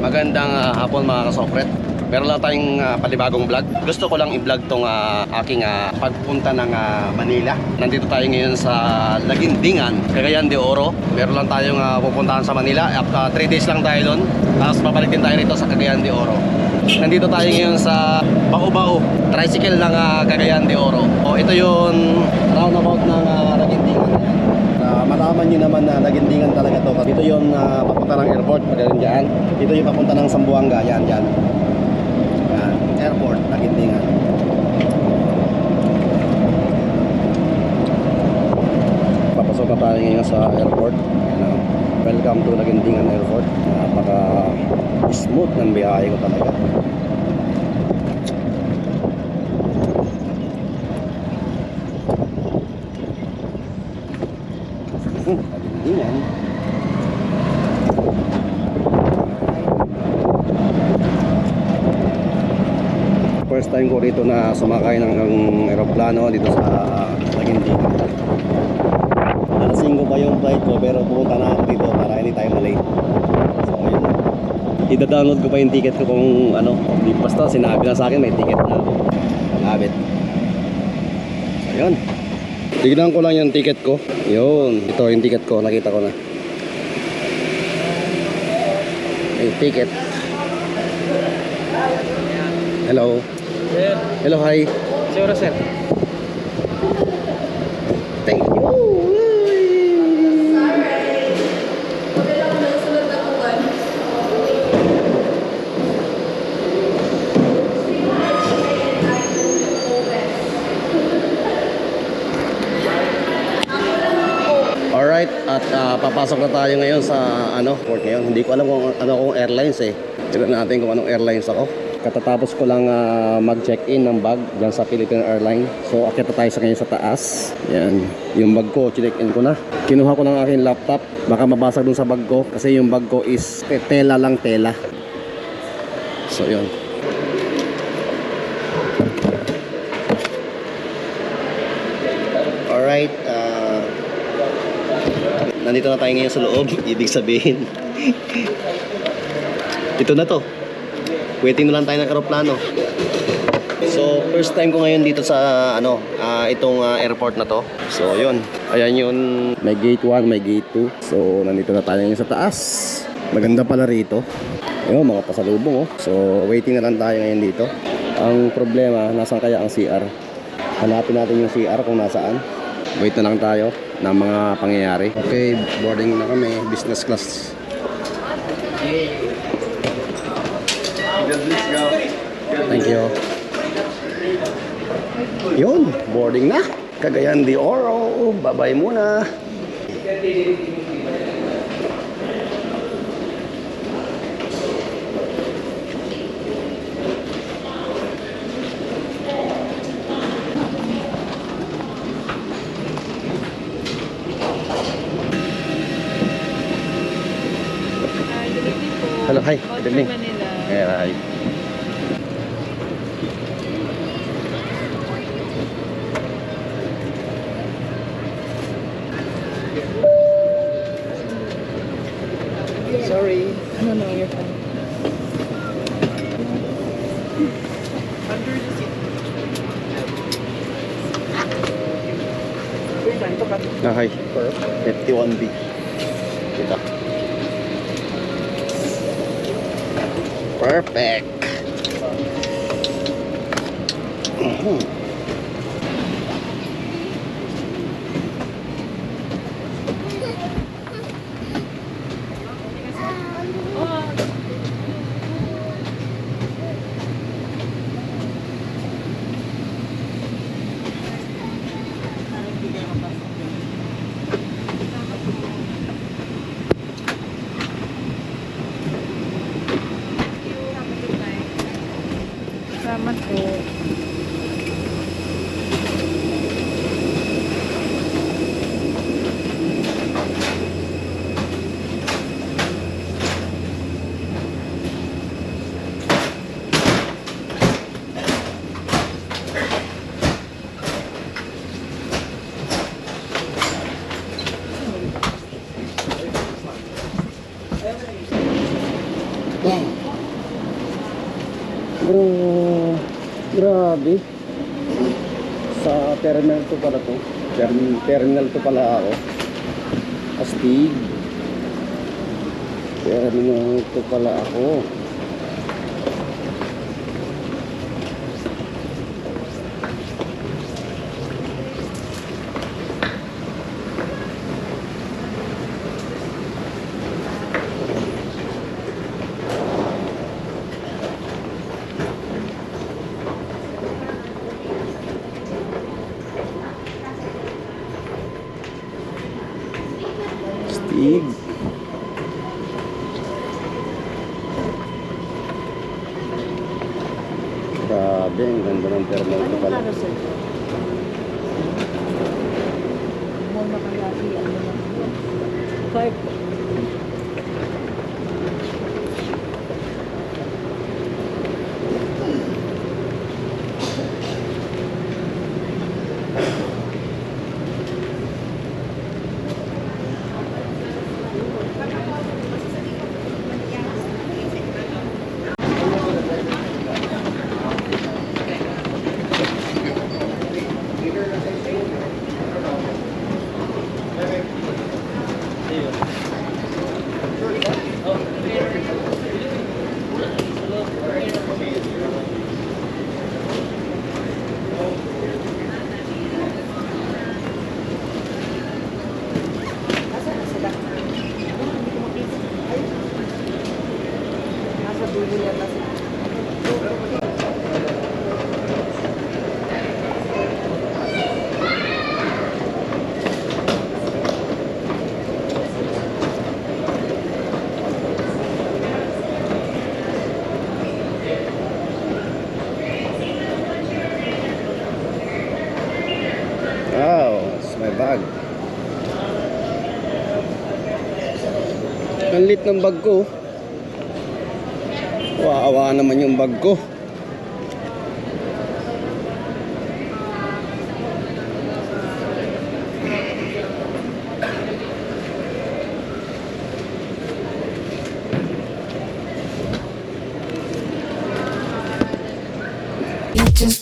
Magandang hapon mga kasopret. Meron lang tayong panibagong vlog. Gusto ko lang i-vlog tong aking pagpunta ng Manila. Nandito tayo ngayon sa Lagindingan, Cagayan de Oro. Meron lang tayong pupuntahan sa Manila. 3 days lang tayo doon. Tapos babalik din tayo rito sa Cagayan de Oro. Nandito tayo ngayon sa Bao-Bao, tricycle ng Cagayan de Oro. Ito yung roundabout ng Lagindingan. Malaman nyo naman na Lagindingan talaga to. Ito yung papunta ng airport, magaling dyan. Ito yung papunta ng Zamboanga, yan. Airport, Lagindingan. Papasok na tayo ngayon sa airport. Welcome to Lagindingan Airport. Napaka smooth ng biyahe ko talaga. Lagindingan. First time ko rito na sumakay ng aeroplano dito sa Lagindingan. Alas 5 pa yung flight ko pero pumunta na ako dito para hindi tayo malate. So ayun. Ida-download ko pa yung ticket ko kung ano. Hindi basta sinabi na sa akin may ticket na ako. Malapit. So ayun. Tignan ko lang yung ticket ko. Yun. Ito yung ticket ko. Nakita ko na. Yung ticket. Hello. Sir. Hello, hi. Sure, sir. Thank you. Alright, at papasok na tayo ngayon sa port ngayon. Hindi ko alam kung kung airlines eh. Tignan natin kung anong airlines ako. Katatapos ko lang mag-check-in ng bag dyan sa Philippine Airlines. So akit na tayo sa ngayon sa taas. Yan, yung bag ko, check-in ko na. Kinuha ko ng aking laptop. Baka mabasag dun sa bag ko kasi yung bag ko is tela lang tela. So yun. Alright, nandito na tayo ngayon sa loob. Ibig sabihin ito na to. Waiting na lang tayo ng aeroplano. So first time ko ngayon dito sa itong airport na to. So yun. Ayan yun. May gate 1, may gate 2. So nandito na tayo ngayon sa taas. Maganda pala rito. Ayun, mga pasalubong oh. So waiting na lang tayo ngayon dito. Ang problema, nasaan kaya ang CR? Hanapin natin yung CR kung nasaan. Wait na lang tayo ng mga pangyayari. Okay, boarding na kami. Business class. Thank you. Yun, boarding na. Cagayan de Oro. Bye-bye muna. Hello, hi. Good evening. Hi. Sorry. No, you're fine. Under the seat. Hi. 51B. Kita. Perfect. Salamat po. Bro, grabe. Sa terminal to pala to. Terminal to pala ako. Astig. Terminal to pala ako. Astig. Grabe, ang ganda ng terminal to pala. Mo na kaya ano na. Five. Nasa dulo yata si Wow, it's my bag. Ang lit ng bag ko. Waawa naman yung bag ko. You just